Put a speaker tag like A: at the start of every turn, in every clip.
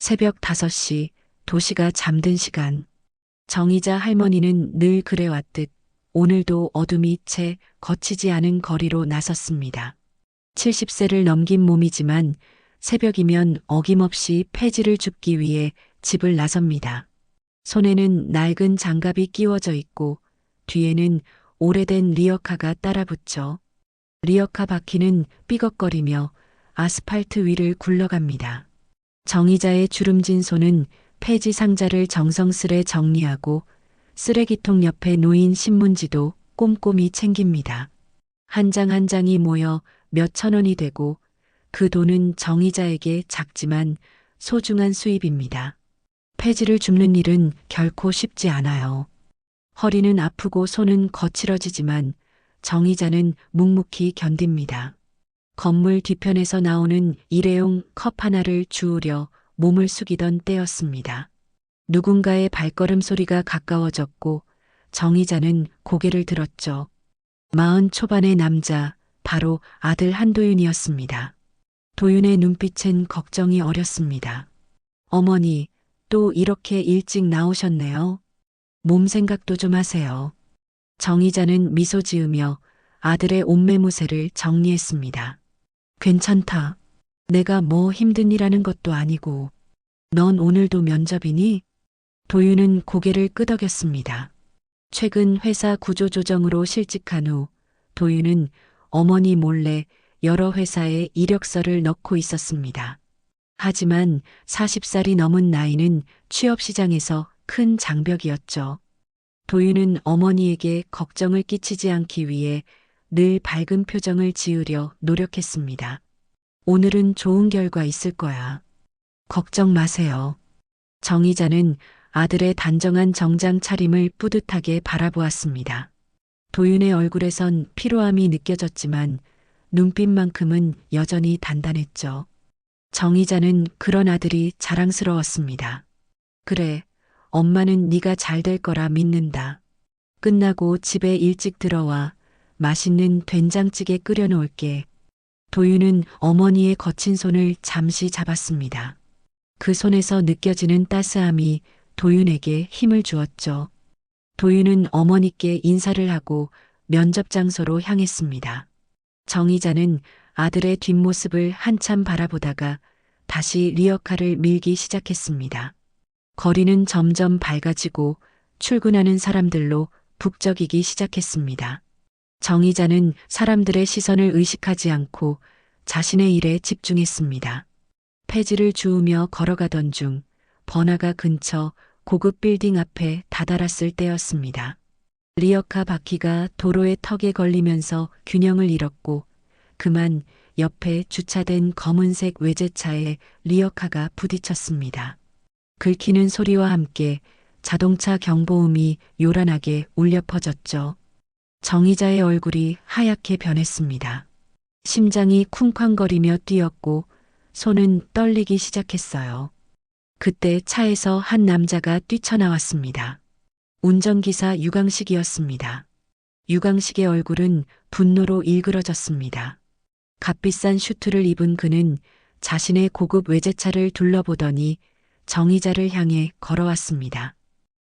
A: 새벽 5시, 도시가 잠든 시간. 정이자 할머니는 늘 그래왔듯 오늘도 어둠이 채 거치지 않은 거리로 나섰습니다. 70세를 넘긴 몸이지만 새벽이면 어김없이 폐지를 줍기 위해 집을 나섭니다. 손에는 낡은 장갑이 끼워져 있고 뒤에는 오래된 리어카가 따라붙죠. 리어카 바퀴는 삐걱거리며 아스팔트 위를 굴러갑니다. 정의자의 주름진 손은 폐지 상자를 정성스레 정리하고 쓰레기통 옆에 놓인 신문지도 꼼꼼히 챙깁니다. 한 장 한 장이 모여 몇 천 원이 되고 그 돈은 정의자에게 작지만 소중한 수입입니다. 폐지를 줍는 일은 결코 쉽지 않아요. 허리는 아프고 손은 거칠어지지만 정의자는 묵묵히 견딥니다. 건물 뒤편에서 나오는 일회용 컵 하나를 주우려 몸을 숙이던 때였습니다. 누군가의 발걸음 소리가 가까워졌고 정의자는 고개를 들었죠. 40 초반의 남자, 바로 아들 한도윤이었습니다. 도윤의 눈빛엔 걱정이 어렸습니다. 어머니, 또 이렇게 일찍 나오셨네요. 몸 생각도 좀 하세요. 정의자는 미소 지으며 아들의 옷매무새를 정리했습니다. 괜찮다. 내가 뭐 힘든 일하는 것도 아니고. 넌 오늘도 면접이니? 도윤은 고개를 끄덕였습니다. 최근 회사 구조조정으로 실직한 후 도윤은 어머니 몰래 여러 회사에 이력서를 넣고 있었습니다. 하지만 40살이 넘은 나이는 취업시장에서 큰 장벽이었죠. 도윤은 어머니에게 걱정을 끼치지 않기 위해 늘 밝은 표정을 지으려 노력했습니다. 오늘은 좋은 결과 있을 거야. 걱정 마세요. 정의자는 아들의 단정한 정장 차림을 뿌듯하게 바라보았습니다. 도윤의 얼굴에선 피로함이 느껴졌지만 눈빛만큼은 여전히 단단했죠. 정의자는 그런 아들이 자랑스러웠습니다. 그래, 엄마는 네가 잘 될 거라 믿는다. 끝나고 집에 일찍 들어와 맛있는 된장찌개 끓여 놓을게. 도윤은 어머니의 거친 손을 잠시 잡았습니다. 그 손에서 느껴지는 따스함이 도윤에게 힘을 주었죠. 도윤은 어머니께 인사를 하고 면접 장소로 향했습니다. 정의자는 아들의 뒷모습을 한참 바라보다가 다시 리어카를 밀기 시작했습니다. 거리는 점점 밝아지고 출근하는 사람들로 북적이기 시작했습니다. 정의자는 사람들의 시선을 의식하지 않고 자신의 일에 집중했습니다. 폐지를 주우며 걸어가던 중 번화가 근처 고급 빌딩 앞에 다다랐을 때였습니다. 리어카 바퀴가 도로의 턱에 걸리면서 균형을 잃었고 그만 옆에 주차된 검은색 외제차에 리어카가 부딪혔습니다. 긁히는 소리와 함께 자동차 경보음이 요란하게 울려 퍼졌죠. 정의자의 얼굴이 하얗게 변했습니다. 심장이 쿵쾅거리며 뛰었고 손은 떨리기 시작했어요. 그때 차에서 한 남자가 뛰쳐나왔습니다. 운전기사 유광식이었습니다. 유광식의 얼굴은 분노로 일그러졌습니다. 값비싼 슈트를 입은 그는 자신의 고급 외제차를 둘러보더니 정의자를 향해 걸어왔습니다.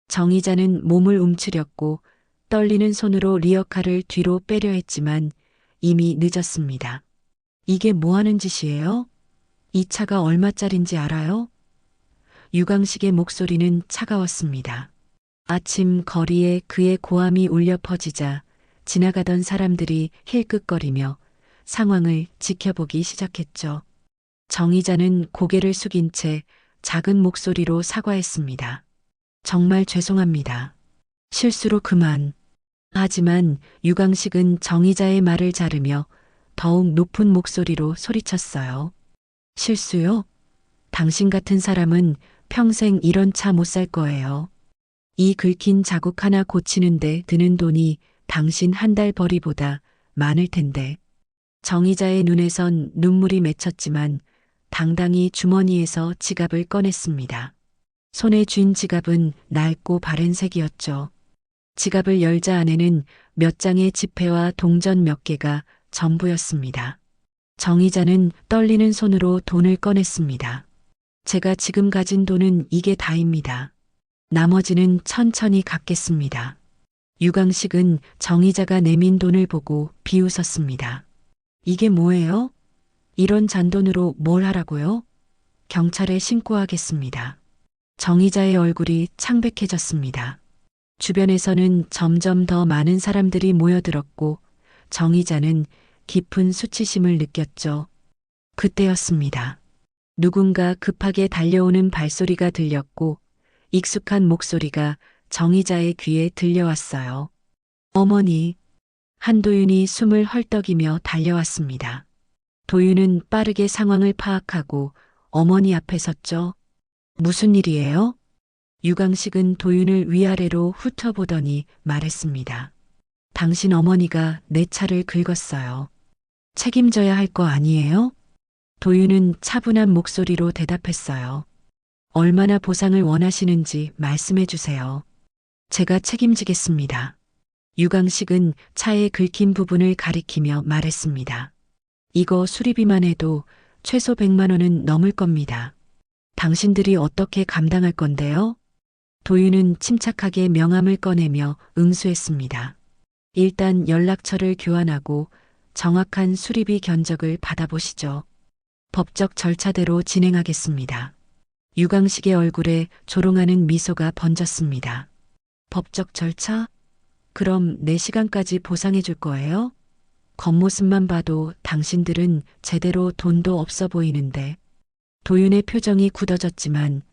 A: 정의자는 몸을 움츠렸고 떨리는 손으로 리어카를 뒤로 빼려 했지만 이미 늦었습니다. 이게 뭐 하는 짓이에요? 이 차가 얼마짜린지 알아요? 유광식의 목소리는 차가웠습니다. 아침 거리에 그의 고함이 울려 퍼지자 지나가던 사람들이 힐끗거리며 상황을 지켜보기 시작했죠. 정의자는 고개를 숙인 채 작은 목소리로 사과했습니다. 정말 죄송합니다. 실수로 그만. 하지만 유광식은 정의자의 말을 자르며 더욱 높은 목소리로 소리쳤어요. 실수요? 당신 같은 사람은 평생 이런 차 못 살 거예요. 이 긁힌 자국 하나 고치는데 드는 돈이 당신 한 달 벌이보다 많을 텐데. 정의자의 눈에선 눈물이 맺혔지만 당당히 주머니에서 지갑을 꺼냈습니다. 손에 쥔 지갑은 낡고 바랜색이었죠. 지갑을 열자 안에는 몇 장의 지폐와 동전 몇 개가 전부였습니다. 정의자는 떨리는 손으로 돈을 꺼냈습니다. 제가 지금 가진 돈은 이게 다입니다. 나머지는 천천히 갚겠습니다. 유광식은 정의자가 내민 돈을 보고 비웃었습니다. 이게 뭐예요? 이런 잔돈으로 뭘 하라고요? 경찰에 신고하겠습니다. 정의자의 얼굴이 창백해졌습니다. 주변에서는 점점 더 많은 사람들이 모여들었고 정의자는 깊은 수치심을 느꼈죠. 그때였습니다. 누군가 급하게 달려오는 발소리가 들렸고 익숙한 목소리가 정의자의 귀에 들려왔어요. 어머니. 한도윤이 숨을 헐떡이며 달려왔습니다. 도윤은 빠르게 상황을 파악하고 어머니 앞에 섰죠. 무슨 일이에요? 유광식은 도윤을 위아래로 훑어보더니 말했습니다. 당신 어머니가 내 차를 긁었어요. 책임져야 할 거 아니에요? 도윤은 차분한 목소리로 대답했어요. 얼마나 보상을 원하시는지 말씀해 주세요. 제가 책임지겠습니다. 유광식은 차에 긁힌 부분을 가리키며 말했습니다. 이거 수리비만 해도 최소 100만 원은 넘을 겁니다. 당신들이 어떻게 감당할 건데요? 도윤은 침착하게 명함을 꺼내며 응수했습니다. 일단 연락처를 교환하고 정확한 수리비 견적을 받아보시죠. 법적 절차대로 진행하겠습니다. 유광식의 얼굴에 조롱하는 미소가 번졌습니다. 법적 절차? 그럼 4시간까지 보상해 줄 거예요? 겉모습만 봐도 당신들은 제대로 돈도 없어 보이는데. 도윤의 표정이 굳어졌지만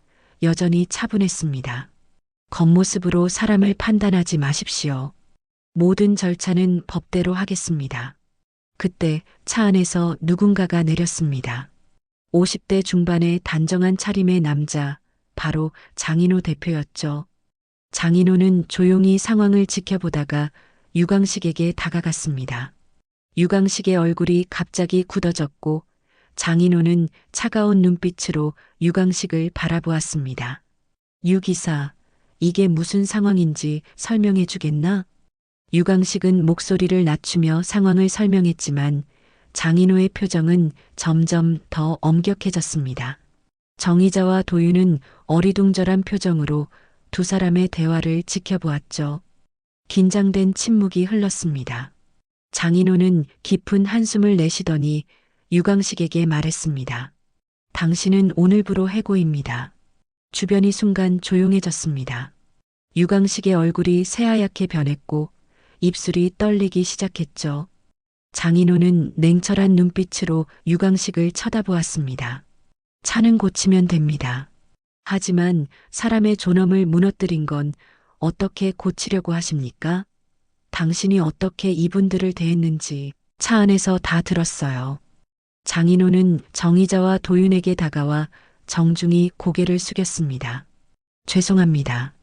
A: 여전히 차분했습니다. 겉모습으로 사람을 판단하지 마십시오. 모든 절차는 법대로 하겠습니다. 그때 차 안에서 누군가가 내렸습니다. 50대 중반의 단정한 차림의 남자, 바로 장인호 대표였죠. 장인호는 조용히 상황을 지켜보다가 유광식에게 다가갔습니다. 유광식의 얼굴이 갑자기 굳어졌고 장인호는 차가운 눈빛으로 유광식을 바라보았습니다. 유 기사, 이게 무슨 상황인지 설명해 주겠나? 유광식은 목소리를 낮추며 상황을 설명했지만 장인호의 표정은 점점 더 엄격해졌습니다. 정의자와 도윤은 어리둥절한 표정으로 두 사람의 대화를 지켜보았죠. 긴장된 침묵이 흘렀습니다. 장인호는 깊은 한숨을 내쉬더니 유광식에게 말했습니다. 당신은 오늘부로 해고입니다. 주변이 순간 조용해졌습니다. 유광식의 얼굴이 새하얗게 변했고 입술이 떨리기 시작했죠. 장인호는 냉철한 눈빛으로 유광식을 쳐다보았습니다. 차는 고치면 됩니다. 하지만 사람의 존엄을 무너뜨린 건 어떻게 고치려고 하십니까? 당신이 어떻게 이분들을 대했는지 차 안에서 다 들었어요. 장인호는 정의자와 도윤에게 다가와 정중히 고개를 숙였습니다. 죄송합니다.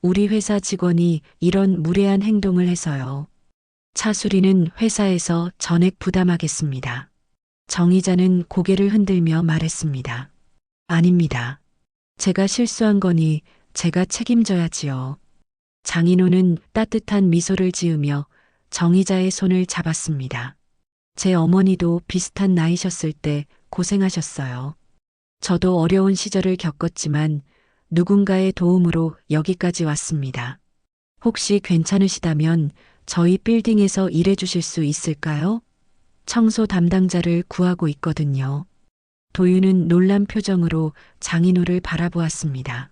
A: 우리 회사 직원이 이런 무례한 행동을 해서요. 차 수리는 회사에서 전액 부담하겠습니다. 정의자는 고개를 흔들며 말했습니다. 아닙니다. 제가 실수한 거니 제가 책임져야지요. 장인호는 따뜻한 미소를 지으며 정의자의 손을 잡았습니다. 제 어머니도 비슷한 나이셨을 때 고생하셨어요. 저도 어려운 시절을 겪었지만 누군가의 도움으로 여기까지 왔습니다. 혹시 괜찮으시다면 저희 빌딩에서 일해 주실 수 있을까요? 청소 담당자를 구하고 있거든요. 도윤은 놀란 표정으로 장인호를 바라보았습니다.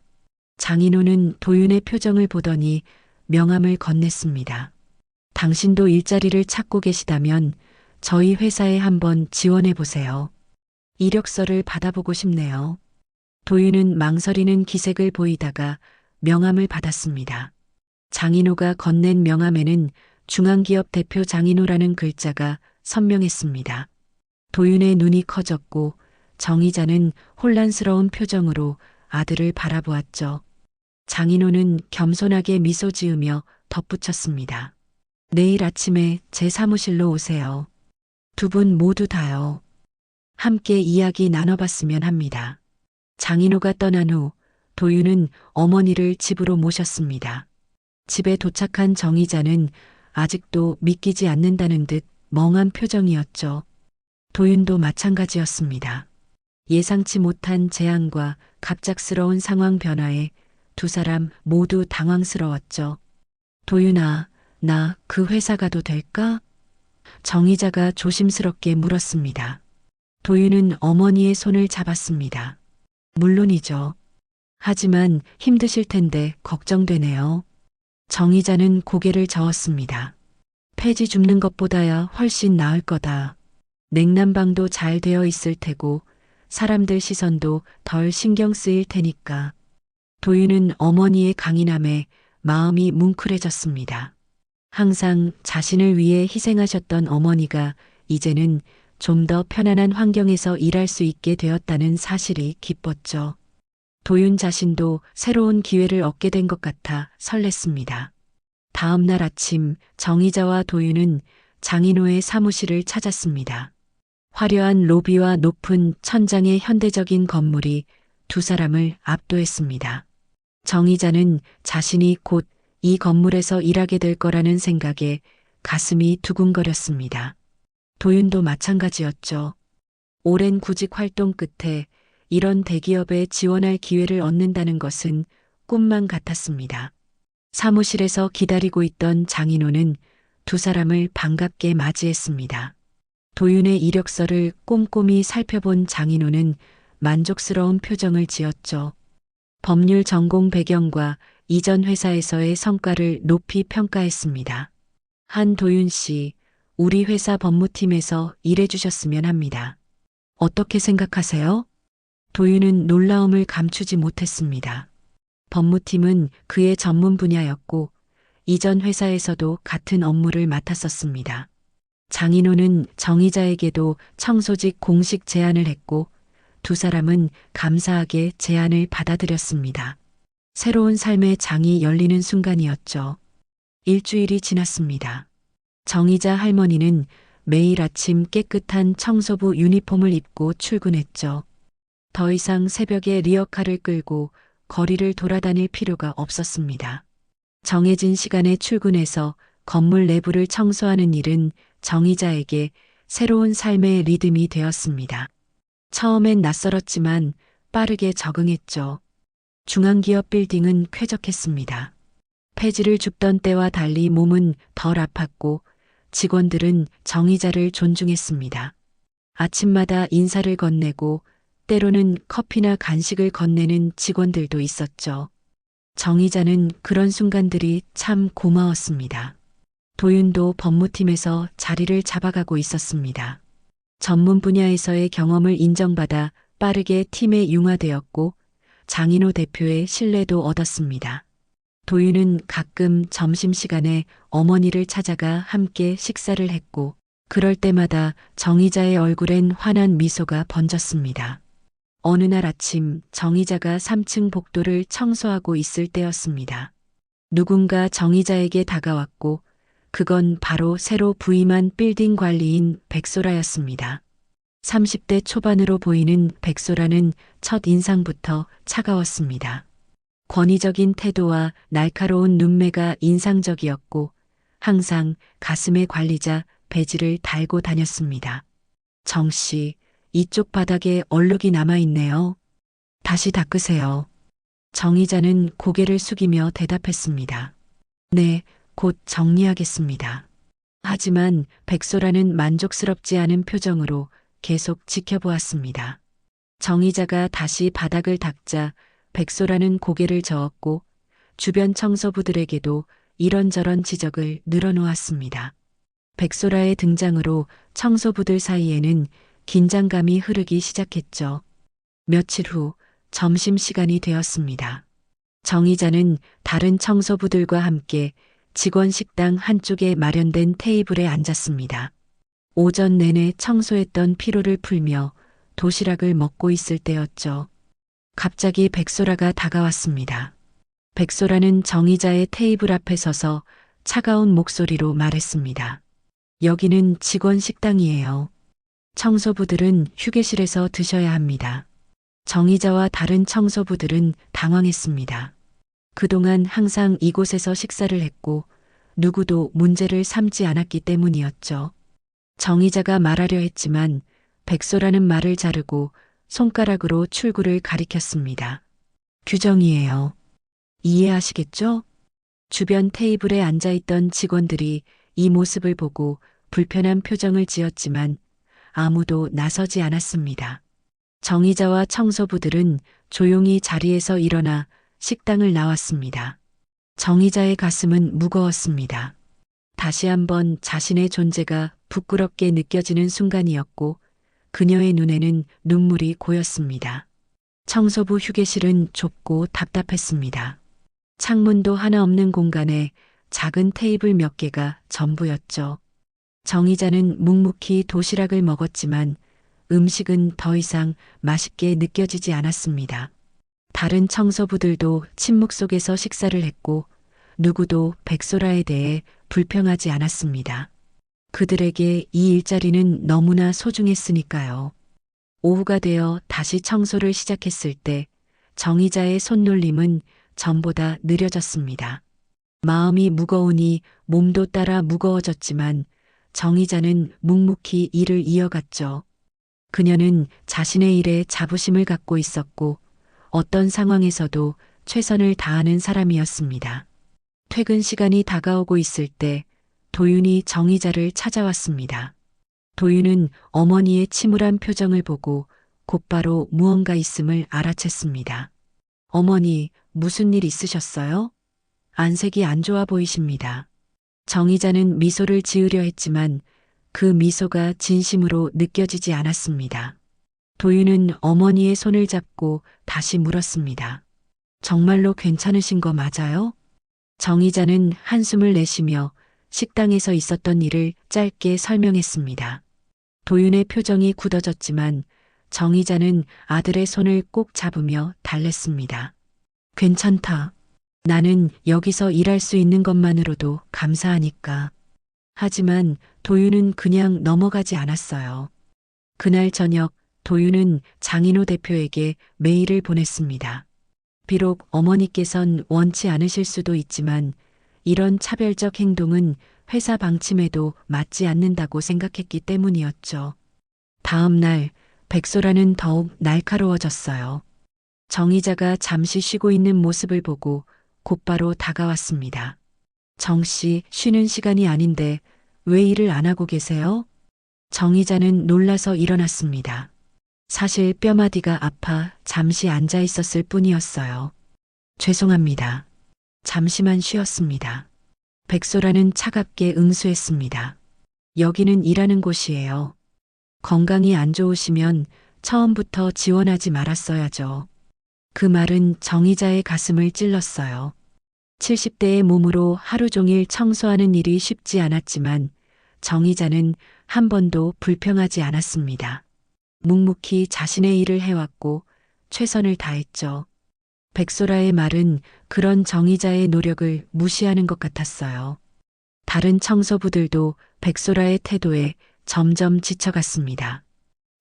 A: 장인호는 도윤의 표정을 보더니 명함을 건넸습니다. 당신도 일자리를 찾고 계시다면 저희 회사에 한번 지원해 보세요. 이력서를 받아보고 싶네요. 도윤은 망설이는 기색을 보이다가 명함을 받았습니다. 장인호가 건넨 명함에는 중앙기업 대표 장인호라는 글자가 선명했습니다. 도윤의 눈이 커졌고 정의자는 혼란스러운 표정으로 아들을 바라보았죠. 장인호는 겸손하게 미소 지으며 덧붙였습니다. 내일 아침에 제 사무실로 오세요. 두 분 모두 다요. 함께 이야기 나눠봤으면 합니다. 장인호가 떠난 후 도윤은 어머니를 집으로 모셨습니다. 집에 도착한 정의자는 아직도 믿기지 않는다는 듯 멍한 표정이었죠. 도윤도 마찬가지였습니다. 예상치 못한 재앙과 갑작스러운 상황 변화에 두 사람 모두 당황스러웠죠. 도윤아, 나 그 회사 가도 될까? 정의자가 조심스럽게 물었습니다. 도윤은 어머니의 손을 잡았습니다. 물론이죠. 하지만 힘드실 텐데 걱정되네요. 정의자는 고개를 저었습니다. 폐지 줍는 것보다야 훨씬 나을 거다. 냉난방도 잘 되어 있을 테고 사람들 시선도 덜 신경 쓰일 테니까. 도윤은 어머니의 강인함에 마음이 뭉클해졌습니다. 항상 자신을 위해 희생하셨던 어머니가 이제는 좀 더 편안한 환경에서 일할 수 있게 되었다는 사실이 기뻤죠. 도윤 자신도 새로운 기회를 얻게 된 것 같아 설렜습니다. 다음 날 아침 정의자와 도윤은 장인호의 사무실을 찾았습니다. 화려한 로비와 높은 천장의 현대적인 건물이 두 사람을 압도했습니다. 정의자는 자신이 곧 이 건물에서 일하게 될 거라는 생각에 가슴이 두근거렸습니다. 도윤도 마찬가지였죠. 오랜 구직 활동 끝에 이런 대기업에 지원할 기회를 얻는다는 것은 꿈만 같았습니다. 사무실에서 기다리고 있던 장인호는 두 사람을 반갑게 맞이했습니다. 도윤의 이력서를 꼼꼼히 살펴본 장인호는 만족스러운 표정을 지었죠. 법률 전공 배경과 이전 회사에서의 성과를 높이 평가했습니다. 한도윤 씨, 우리 회사 법무팀에서 일해 주셨으면 합니다. 어떻게 생각하세요? 도윤은 놀라움을 감추지 못했습니다. 법무팀은 그의 전문 분야였고 이전 회사에서도 같은 업무를 맡았었습니다. 장인호는 정의자에게도 청소직 공식 제안을 했고 두 사람은 감사하게 제안을 받아들였습니다. 새로운 삶의 장이 열리는 순간이었죠. 일주일이 지났습니다. 정의자 할머니는 매일 아침 깨끗한 청소부 유니폼을 입고 출근했죠. 더 이상 새벽에 리어카를 끌고 거리를 돌아다닐 필요가 없었습니다. 정해진 시간에 출근해서 건물 내부를 청소하는 일은 정의자에게 새로운 삶의 리듬이 되었습니다. 처음엔 낯설었지만 빠르게 적응했죠. 중앙기업 빌딩은 쾌적했습니다. 폐지를 줍던 때와 달리 몸은 덜 아팠고 직원들은 정의자를 존중했습니다. 아침마다 인사를 건네고 때로는 커피나 간식을 건네는 직원들도 있었죠. 정의자는 그런 순간들이 참 고마웠습니다. 도윤도 법무팀에서 자리를 잡아가고 있었습니다. 전문 분야에서의 경험을 인정받아 빠르게 팀에 융화되었고 장인호 대표의 신뢰도 얻었습니다. 도윤은 가끔 점심시간에 어머니를 찾아가 함께 식사를 했고 그럴 때마다 정의자의 얼굴엔 환한 미소가 번졌습니다. 어느 날 아침 정의자가 3층 복도를 청소하고 있을 때였습니다. 누군가 정의자에게 다가왔고 그건 바로 새로 부임한 빌딩 관리인 백소라였습니다. 30대 초반으로 보이는 백소라는 첫 인상부터 차가웠습니다. 권위적인 태도와 날카로운 눈매가 인상적이었고 항상 가슴에 관리자 배지를 달고 다녔습니다. 정 씨, 이쪽 바닥에 얼룩이 남아있네요. 다시 닦으세요. 정의자는 고개를 숙이며 대답했습니다. 네, 곧 정리하겠습니다. 하지만 백소라는 만족스럽지 않은 표정으로 계속 지켜보았습니다. 정의자가 다시 바닥을 닦자 백소라는 고개를 저었고 주변 청소부들에게도 이런저런 지적을 늘어놓았습니다. 백소라의 등장으로 청소부들 사이에는 긴장감이 흐르기 시작했죠. 며칠 후 점심시간이 되었습니다. 정의자는 다른 청소부들과 함께 직원 식당 한쪽에 마련된 테이블에 앉았습니다. 오전 내내 청소했던 피로를 풀며 도시락을 먹고 있을 때였죠. 갑자기 백소라가 다가왔습니다. 백소라는 정의자의 테이블 앞에 서서 차가운 목소리로 말했습니다. 여기는 직원 식당이에요. 청소부들은 휴게실에서 드셔야 합니다. 정의자와 다른 청소부들은 당황했습니다. 그동안 항상 이곳에서 식사를 했고 누구도 문제를 삼지 않았기 때문이었죠. 정의자가 말하려 했지만 백소라는 말을 자르고 손가락으로 출구를 가리켰습니다. 규정이에요. 이해하시겠죠? 주변 테이블에 앉아있던 직원들이 이 모습을 보고 불편한 표정을 지었지만 아무도 나서지 않았습니다. 정의자와 청소부들은 조용히 자리에서 일어나 식당을 나왔습니다. 정의자의 가슴은 무거웠습니다. 다시 한번 자신의 존재가 부끄럽게 느껴지는 순간이었고 그녀의 눈에는 눈물이 고였습니다. 청소부 휴게실은 좁고 답답했습니다. 창문도 하나 없는 공간에 작은 테이블 몇 개가 전부였죠. 정의자는 묵묵히 도시락을 먹었지만 음식은 더 이상 맛있게 느껴지지 않았습니다. 다른 청소부들도 침묵 속에서 식사를 했고 누구도 백소라에 대해 불평하지 않았습니다. 그들에게 이 일자리는 너무나 소중했으니까요. 오후가 되어 다시 청소를 시작했을 때 정의자의 손놀림은 전보다 느려졌습니다. 마음이 무거우니 몸도 따라 무거워졌지만 정의자는 묵묵히 일을 이어갔죠. 그녀는 자신의 일에 자부심을 갖고 있었고 어떤 상황에서도 최선을 다하는 사람이었습니다. 퇴근 시간이 다가오고 있을 때 도윤이 정의자를 찾아왔습니다. 도윤은 어머니의 침울한 표정을 보고 곧바로 무언가 있음을 알아챘습니다. 어머니, 무슨 일 있으셨어요? 안색이 안 좋아 보이십니다. 정의자는 미소를 지으려 했지만 그 미소가 진심으로 느껴지지 않았습니다. 도윤은 어머니의 손을 잡고 다시 물었습니다. 정말로 괜찮으신 거 맞아요? 정의자는 한숨을 내쉬며 식당에서 있었던 일을 짧게 설명했습니다. 도윤의 표정이 굳어졌지만 정의자는 아들의 손을 꼭 잡으며 달랬습니다. 괜찮다. 나는 여기서 일할 수 있는 것만으로도 감사하니까. 하지만 도윤은 그냥 넘어가지 않았어요. 그날 저녁 도윤은 장인호 대표에게 메일을 보냈습니다. 비록 어머니께선 원치 않으실 수도 있지만 이런 차별적 행동은 회사 방침에도 맞지 않는다고 생각했기 때문이었죠. 다음 날 백소라는 더욱 날카로워졌어요. 정의자가 잠시 쉬고 있는 모습을 보고 곧바로 다가왔습니다. 정 씨, 쉬는 시간이 아닌데 왜 일을 안 하고 계세요? 정의자는 놀라서 일어났습니다. 사실 뼈마디가 아파 잠시 앉아 있었을 뿐이었어요. 죄송합니다. 잠시만 쉬었습니다. 백소라는 차갑게 응수했습니다. 여기는 일하는 곳이에요. 건강이 안 좋으시면 처음부터 지원하지 말았어야죠. 그 말은 정의자의 가슴을 찔렀어요. 70대의 몸으로 하루 종일 청소하는 일이 쉽지 않았지만 정의자는 한 번도 불평하지 않았습니다. 묵묵히 자신의 일을 해왔고 최선을 다했죠. 백소라의 말은 그런 정의자의 노력을 무시하는 것 같았어요. 다른 청소부들도 백소라의 태도에 점점 지쳐갔습니다.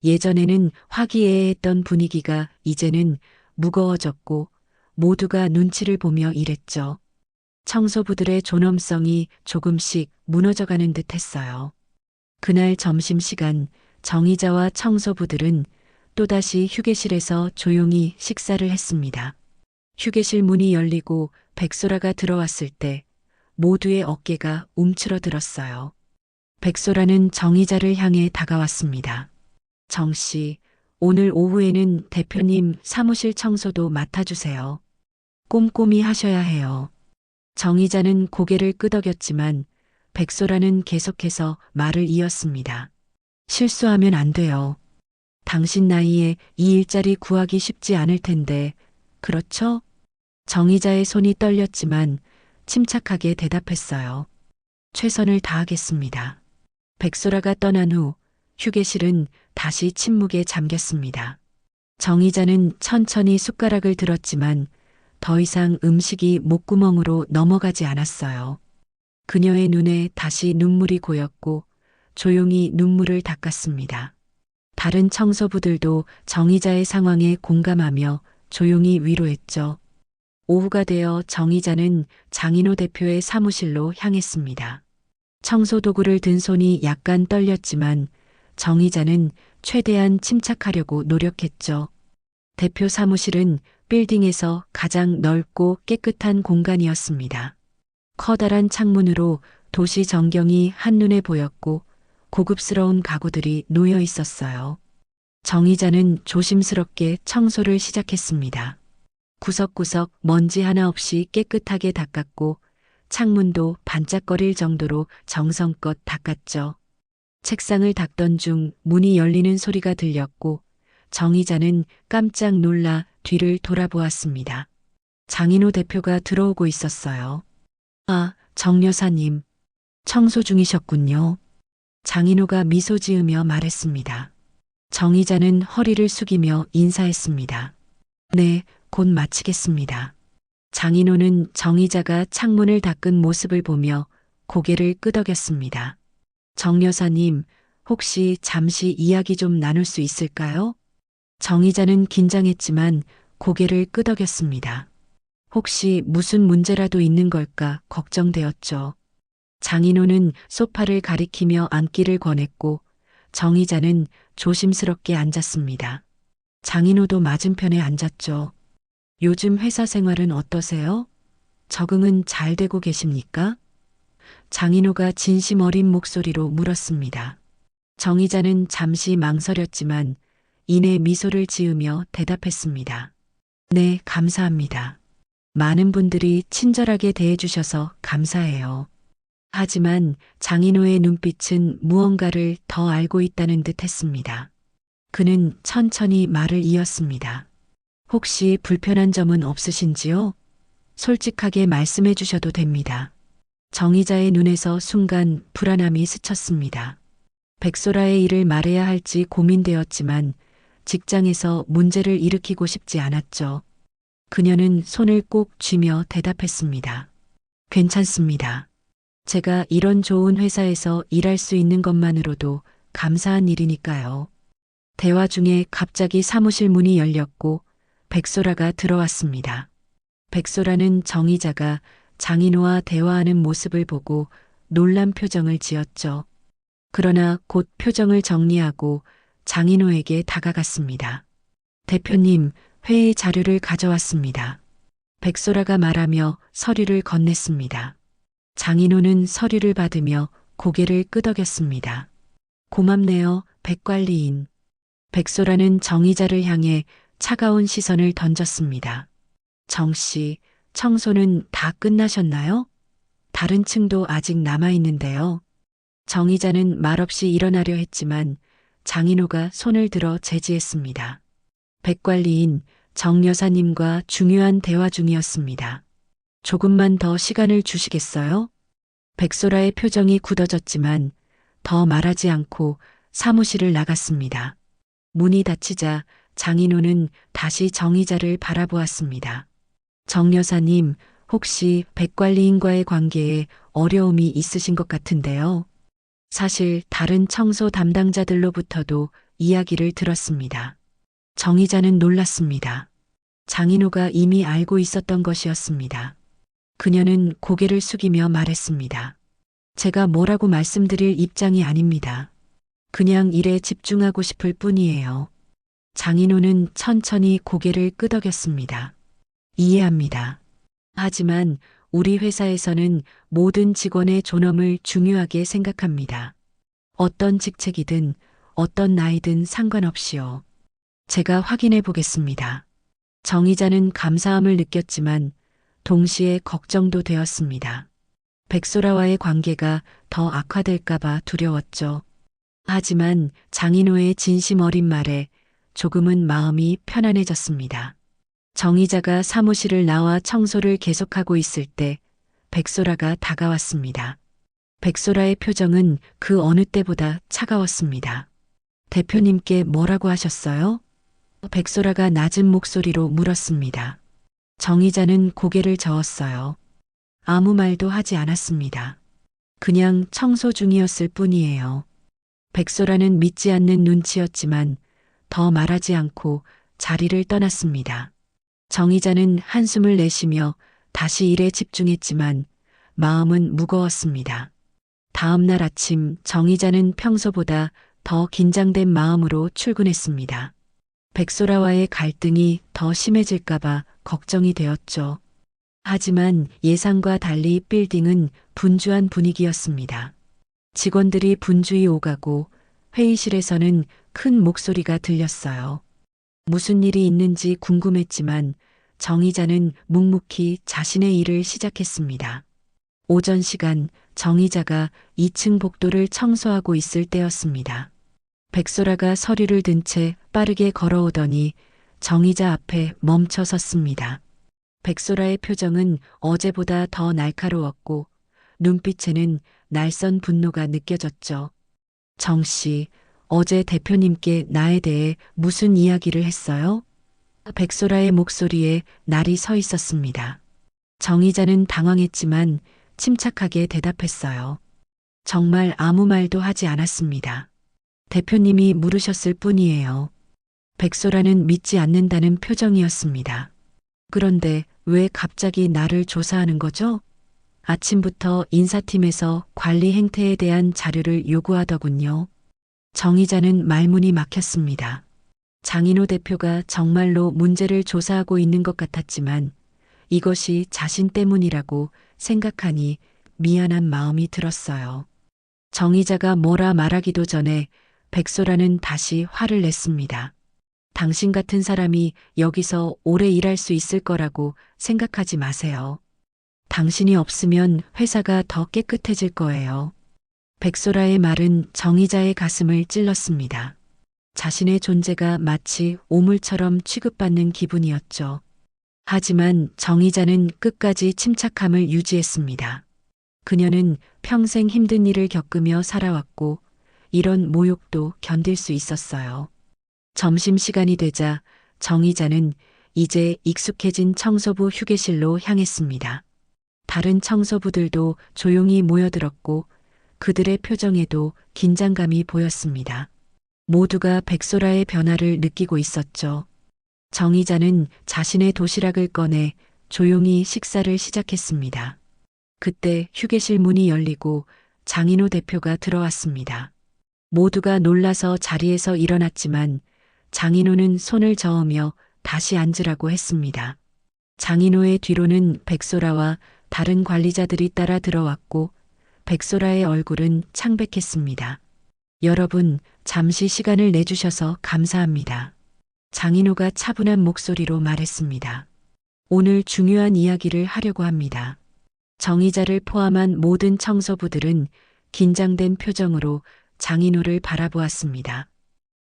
A: 예전에는 화기애애했던 분위기가 이제는 무거워졌고 모두가 눈치를 보며 일했죠. 청소부들의 존엄성이 조금씩 무너져가는 듯 했어요. 그날 점심시간 정의자와 청소부들은 또다시 휴게실에서 조용히 식사를 했습니다. 휴게실 문이 열리고 백소라가 들어왔을 때 모두의 어깨가 움츠러들었어요. 백소라는 정의자를 향해 다가왔습니다. 정 씨, 오늘 오후에는 대표님 사무실 청소도 맡아주세요. 꼼꼼히 하셔야 해요. 정의자는 고개를 끄덕였지만 백소라는 계속해서 말을 이었습니다. 실수하면 안 돼요. 당신 나이에 이 일자리 구하기 쉽지 않을 텐데, 그렇죠? 정의자의 손이 떨렸지만 침착하게 대답했어요. 최선을 다하겠습니다. 백소라가 떠난 후 휴게실은 다시 침묵에 잠겼습니다. 정의자는 천천히 숟가락을 들었지만 더 이상 음식이 목구멍으로 넘어가지 않았어요. 그녀의 눈에 다시 눈물이 고였고 조용히 눈물을 닦았습니다. 다른 청소부들도 정의자의 상황에 공감하며 조용히 위로했죠. 오후가 되어 정의자는 장인호 대표의 사무실로 향했습니다. 청소 도구를 든 손이 약간 떨렸지만 정의자는 최대한 침착하려고 노력했죠. 대표 사무실은 빌딩에서 가장 넓고 깨끗한 공간이었습니다. 커다란 창문으로 도시 전경이 한눈에 보였고 고급스러운 가구들이 놓여 있었어요. 정 이자는 조심스럽게 청소를 시작했습니다. 구석구석 먼지 하나 없이 깨끗하게 닦았고 창문도 반짝거릴 정도로 정성껏 닦았죠. 책상을 닦던 중 문이 열리는 소리가 들렸고 정 이자는 깜짝 놀라 뒤를 돌아보았습니다. 장인호 대표가 들어오고 있었어요. 아, 정 여사님. 청소 중이셨군요. 장인호가 미소 지으며 말했습니다. 정 이자는 허리를 숙이며 인사했습니다. 네, 곧 마치겠습니다. 장인호는 정 이자가 창문을 닦은 모습을 보며 고개를 끄덕였습니다. 정 여사님, 혹시 잠시 이야기 좀 나눌 수 있을까요? 정 이자는 긴장했지만 고개를 끄덕였습니다. 혹시 무슨 문제라도 있는 걸까 걱정되었죠. 장인호는 소파를 가리키며 앉기를 권했고 정 이자는 조심스럽게 앉았습니다. 장인호도 맞은편에 앉았죠. 요즘 회사 생활은 어떠세요? 적응은 잘 되고 계십니까? 장인호가 진심 어린 목소리로 물었습니다. 정 이자는 잠시 망설였지만 이내 미소를 지으며 대답했습니다. 네, 감사합니다. 많은 분들이 친절하게 대해주셔서 감사해요. 하지만 장인호의 눈빛은 무언가를 더 알고 있다는 듯 했습니다. 그는 천천히 말을 이었습니다. 혹시 불편한 점은 없으신지요? 솔직하게 말씀해 주셔도 됩니다. 정 이자의 눈에서 순간 불안함이 스쳤습니다. 백소라의 일을 말해야 할지 고민되었지만 직장에서 문제를 일으키고 싶지 않았죠. 그녀는 손을 꼭 쥐며 대답했습니다. 괜찮습니다. 제가 이런 좋은 회사에서 일할 수 있는 것만으로도 감사한 일이니까요. 대화 중에 갑자기 사무실 문이 열렸고 백소라가 들어왔습니다. 백소라는 정 이자가 장인호와 대화하는 모습을 보고 놀란 표정을 지었죠. 그러나 곧 표정을 정리하고 장인호에게 다가갔습니다. 대표님, 회의 자료를 가져왔습니다. 백소라가 말하며 서류를 건넸습니다. 장인호는 서류를 받으며 고개를 끄덕였습니다. 고맙네요, 백관리인. 백소라는 정 이자를 향해 차가운 시선을 던졌습니다. 정 씨, 청소는 다 끝나셨나요? 다른 층도 아직 남아있는데요. 정 이자는 말없이 일어나려 했지만 장인호가 손을 들어 제지했습니다. 백관리인 정 여사님과 중요한 대화 중이었습니다. 조금만 더 시간을 주시겠어요? 백소라의 표정이 굳어졌지만 더 말하지 않고 사무실을 나갔습니다. 문이 닫히자 장인호는 다시 정 이자를 바라보았습니다. 정 여사님, 혹시 백관리인과의 관계에 어려움이 있으신 것 같은데요. 사실 다른 청소 담당자들로부터도 이야기를 들었습니다. 정 이자는 놀랐습니다. 장인호가 이미 알고 있었던 것이었습니다. 그녀는 고개를 숙이며 말했습니다. 제가 뭐라고 말씀드릴 입장이 아닙니다. 그냥 일에 집중하고 싶을 뿐이에요. 장인호는 천천히 고개를 끄덕였습니다. 이해합니다. 하지만 우리 회사에서는 모든 직원의 존엄을 중요하게 생각합니다. 어떤 직책이든 어떤 나이든 상관없이요. 제가 확인해 보겠습니다. 정 이자는 감사함을 느꼈지만 동시에 걱정도 되었습니다. 백소라와의 관계가 더 악화될까봐 두려웠죠. 하지만 장인호의 진심 어린 말에 조금은 마음이 편안해졌습니다. 정 이자가 사무실을 나와 청소를 계속하고 있을 때 백소라가 다가왔습니다. 백소라의 표정은 그 어느 때보다 차가웠습니다. 대표님께 뭐라고 하셨어요? 백소라가 낮은 목소리로 물었습니다. 정 이자는 고개를 저었어요. 아무 말도 하지 않았습니다. 그냥 청소 중이었을 뿐이에요. 백소라는 믿지 않는 눈치였지만 더 말하지 않고 자리를 떠났습니다. 정 이자는 한숨을 내쉬며 다시 일에 집중했지만 마음은 무거웠습니다. 다음 날 아침 정 이자는 평소보다 더 긴장된 마음으로 출근했습니다. 백소라와의 갈등이 더 심해질까봐 걱정이 되었죠. 하지만 예상과 달리 빌딩은 분주한 분위기였습니다. 직원들이 분주히 오가고 회의실에서는 큰 목소리가 들렸어요. 무슨 일이 있는지 궁금했지만 정의자는 묵묵히 자신의 일을 시작했습니다. 오전 시간 정의자가 2층 복도를 청소하고 있을 때였습니다. 백소라가 서류를 든 채 빠르게 걸어오더니 정의자 앞에 멈춰 섰습니다. 백소라의 표정은 어제보다 더 날카로웠고 눈빛에는 날선 분노가 느껴졌죠. 정 씨, 어제 대표님께 나에 대해 무슨 이야기를 했어요? 백소라의 목소리에 날이 서 있었습니다. 정의자는 당황했지만 침착하게 대답했어요. 정말 아무 말도 하지 않았습니다. 대표님이 물으셨을 뿐이에요. 백소라는 믿지 않는다는 표정이었습니다. 그런데 왜 갑자기 나를 조사하는 거죠? 아침부터 인사팀에서 관리 행태에 대한 자료를 요구하더군요. 정의자는 말문이 막혔습니다. 장인호 대표가 정말로 문제를 조사하고 있는 것 같았지만 이것이 자신 때문이라고 생각하니 미안한 마음이 들었어요. 정의자가 뭐라 말하기도 전에 백소라는 다시 화를 냈습니다. 당신 같은 사람이 여기서 오래 일할 수 있을 거라고 생각하지 마세요. 당신이 없으면 회사가 더 깨끗해질 거예요. 백소라의 말은 정의자의 가슴을 찔렀습니다. 자신의 존재가 마치 오물처럼 취급받는 기분이었죠. 하지만 정의자는 끝까지 침착함을 유지했습니다. 그녀는 평생 힘든 일을 겪으며 살아왔고 이런 모욕도 견딜 수 있었어요. 점심시간이 되자 정의자는 이제 익숙해진 청소부 휴게실로 향했습니다. 다른 청소부들도 조용히 모여들었고 그들의 표정에도 긴장감이 보였습니다. 모두가 백소라의 변화를 느끼고 있었죠. 정의자는 자신의 도시락을 꺼내 조용히 식사를 시작했습니다. 그때 휴게실 문이 열리고 장인호 대표가 들어왔습니다. 모두가 놀라서 자리에서 일어났지만 장인호는 손을 저으며 다시 앉으라고 했습니다. 장인호의 뒤로는 백소라와 다른 관리자들이 따라 들어왔고 백소라의 얼굴은 창백했습니다. 여러분, 잠시 시간을 내주셔서 감사합니다. 장인호가 차분한 목소리로 말했습니다. 오늘 중요한 이야기를 하려고 합니다. 정의자를 포함한 모든 청소부들은 긴장된 표정으로 장인호를 바라보았습니다.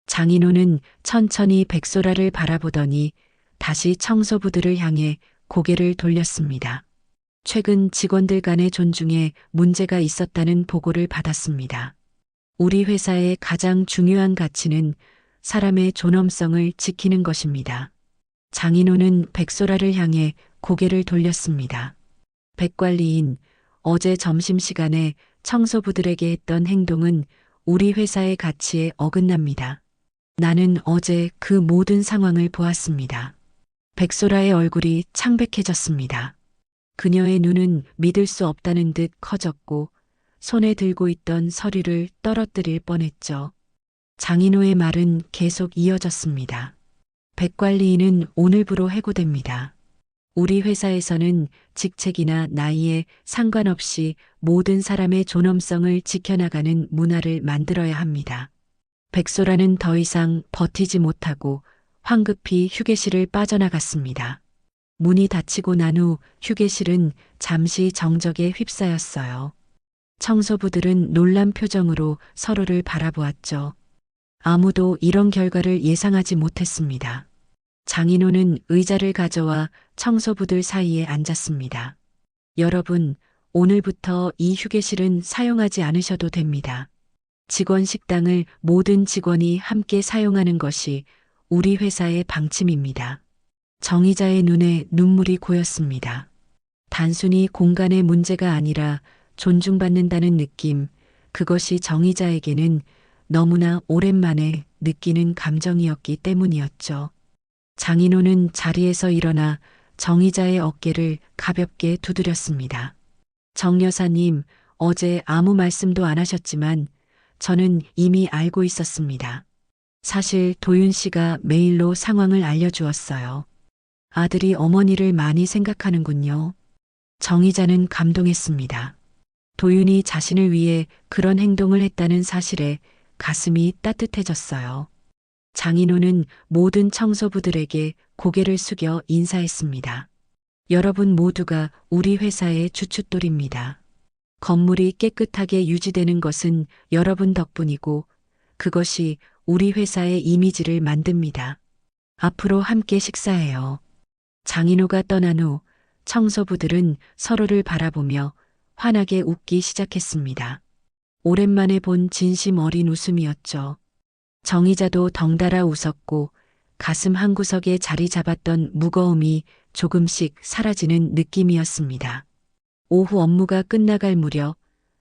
A: 장인호는 천천히 백소라를 바라보더니 다시 청소부들을 향해 고개를 돌렸습니다. 최근 직원들 간의 존중에 문제가 있었다는 보고를 받았습니다. 우리 회사의 가장 중요한 가치는 사람의 존엄성을 지키는 것입니다. 장인호는 백소라를 향해 고개를 돌렸습니다. 백관리인, 어제 점심시간에 청소부들에게 했던 행동은 우리 회사의 가치에 어긋납니다. 나는 어제 그 모든 상황을 보았습니다. 백소라의 얼굴이 창백해졌습니다. 그녀의 눈은 믿을 수 없다는 듯 커졌고 손에 들고 있던 서류를 떨어뜨릴 뻔했죠. 장인호의 말은 계속 이어졌습니다. 백관리인은 오늘부로 해고됩니다. 우리 회사에서는 직책이나 나이에 상관없이 모든 사람의 존엄성을 지켜나가는 문화를 만들어야 합니다. 백소라는 더 이상 버티지 못하고 황급히 휴게실을 빠져나갔습니다. 문이 닫히고 난 후 휴게실은 잠시 정적에 휩싸였어요. 청소부들은 놀란 표정으로 서로를 바라보았죠. 아무도 이런 결과를 예상하지 못했습니다. 장인호는 의자를 가져와 청소부들 사이에 앉았습니다. 여러분, 오늘부터 이 휴게실은 사용하지 않으셔도 됩니다. 직원 식당을 모든 직원이 함께 사용하는 것이 우리 회사의 방침입니다. 정의자의 눈에 눈물이 고였습니다. 단순히 공간의 문제가 아니라 존중받는다는 느낌, 그것이 정의자에게는 너무나 오랜만에 느끼는 감정이었기 때문이었죠. 장인호는 자리에서 일어나 정의자의 어깨를 가볍게 두드렸습니다. 정 여사님, 어제 아무 말씀도 안 하셨지만 저는 이미 알고 있었습니다. 사실 도윤 씨가 메일로 상황을 알려주었어요. 아들이 어머니를 많이 생각하는군요. 정의자는 감동했습니다. 도윤이 자신을 위해 그런 행동을 했다는 사실에 가슴이 따뜻해졌어요. 장인호는 모든 청소부들에게 고개를 숙여 인사했습니다. 여러분 모두가 우리 회사의 주춧돌입니다. 건물이 깨끗하게 유지되는 것은 여러분 덕분이고 그것이 우리 회사의 이미지를 만듭니다. 앞으로 함께 식사해요. 장인호가 떠난 후 청소부들은 서로를 바라보며 환하게 웃기 시작했습니다. 오랜만에 본 진심 어린 웃음이었죠. 정의자도 덩달아 웃었고 가슴 한구석에 자리 잡았던 무거움이 조금씩 사라지는 느낌이었습니다. 오후 업무가 끝나갈 무렵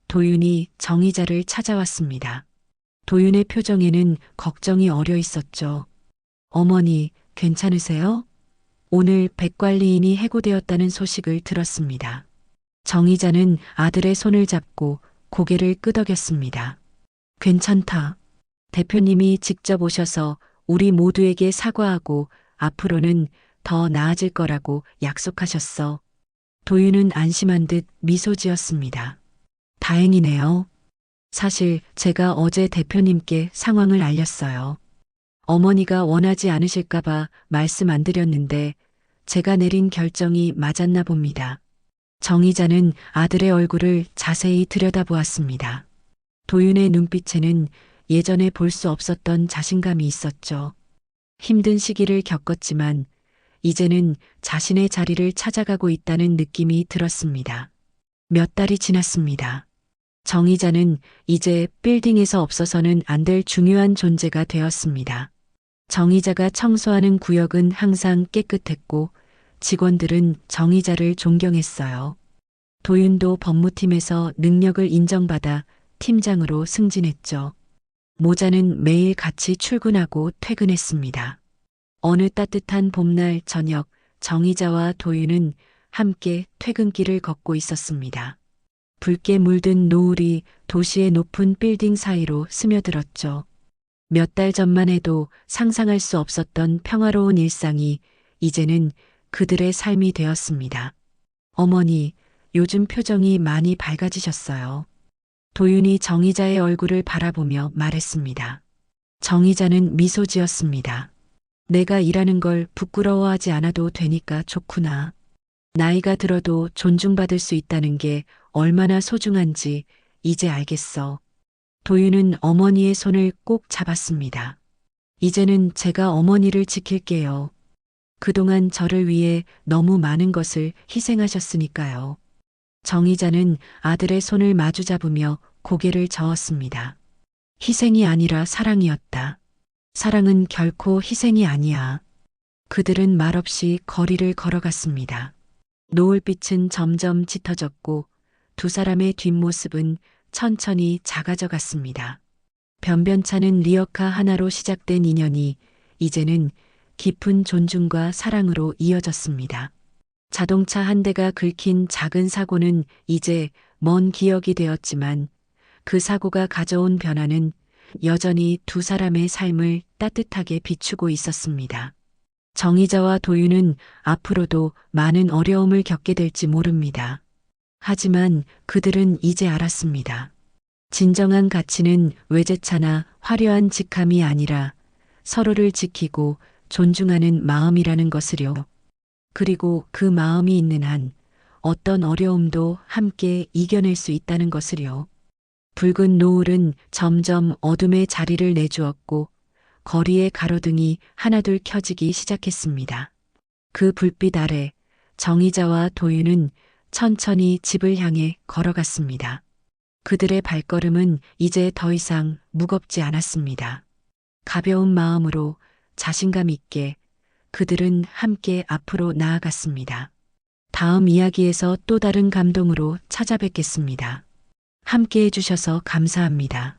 A: 도윤이 정의자를 찾아왔습니다. 도윤의 표정에는 걱정이 어려 있었죠. 어머니, 괜찮으세요? 오늘 백관리인이 해고되었다는 소식을 들었습니다. 정의자는 아들의 손을 잡고 고개를 끄덕였습니다. 괜찮다. 대표님이 직접 오셔서 우리 모두에게 사과하고 앞으로는 더 나아질 거라고 약속하셨어. 도윤은 안심한 듯 미소 지었습니다. 다행이네요. 사실 제가 어제 대표님께 상황을 알렸어요. 어머니가 원하지 않으실까봐 말씀 안 드렸는데 제가 내린 결정이 맞았나 봅니다. 정의자는 아들의 얼굴을 자세히 들여다보았습니다. 도윤의 눈빛에는 예전에 볼 수 없었던 자신감이 있었죠. 힘든 시기를 겪었지만 이제는 자신의 자리를 찾아가고 있다는 느낌이 들었습니다. 몇 달이 지났습니다. 정의자는 이제 빌딩에서 없어서는 안 될 중요한 존재가 되었습니다. 정의자가 청소하는 구역은 항상 깨끗했고 직원들은 정의자를 존경했어요. 도윤도 법무팀에서 능력을 인정받아 팀장으로 승진했죠. 모자는 매일 같이 출근하고 퇴근했습니다. 어느 따뜻한 봄날 저녁 정의자와 도윤은 함께 퇴근길을 걷고 있었습니다. 붉게 물든 노을이 도시의 높은 빌딩 사이로 스며들었죠. 몇 달 전만 해도 상상할 수 없었던 평화로운 일상이 이제는 그들의 삶이 되었습니다. 어머니, 요즘 표정이 많이 밝아지셨어요. 도윤이 정의자의 얼굴을 바라보며 말했습니다. 정의자는 미소 지었습니다. 내가 일하는 걸 부끄러워하지 않아도 되니까 좋구나. 나이가 들어도 존중받을 수 있다는 게 얼마나 소중한지 이제 알겠어. 도윤은 어머니의 손을 꼭 잡았습니다. 이제는 제가 어머니를 지킬게요. 그동안 저를 위해 너무 많은 것을 희생하셨으니까요. 정의자는 아들의 손을 마주 잡으며 고개를 저었습니다. 희생이 아니라 사랑이었다. 사랑은 결코 희생이 아니야. 그들은 말없이 거리를 걸어갔습니다. 노을빛은 점점 짙어졌고 두 사람의 뒷모습은 천천히 작아져 갔습니다. 변변찮은 리어카 하나로 시작된 인연이 이제는 깊은 존중과 사랑으로 이어졌습니다. 자동차 한 대가 긁힌 작은 사고는 이제 먼 기억이 되었지만 그 사고가 가져온 변화는 여전히 두 사람의 삶을 따뜻하게 비추고 있었습니다. 정의자와 도윤은 앞으로도 많은 어려움을 겪게 될지 모릅니다. 하지만 그들은 이제 알았습니다. 진정한 가치는 외제차나 화려한 직함이 아니라 서로를 지키고 존중하는 마음이라는 것을요. 그리고 그 마음이 있는 한 어떤 어려움도 함께 이겨낼 수 있다는 것을요. 붉은 노을은 점점 어둠의 자리를 내주었고 거리의 가로등이 하나둘 켜지기 시작했습니다. 그 불빛 아래 정의자와 도윤은 천천히 집을 향해 걸어갔습니다. 그들의 발걸음은 이제 더 이상 무겁지 않았습니다. 가벼운 마음으로 자신감 있게 그들은 함께 앞으로 나아갔습니다. 다음 이야기에서 또 다른 감동으로 찾아뵙겠습니다. 함께 해주셔서 감사합니다.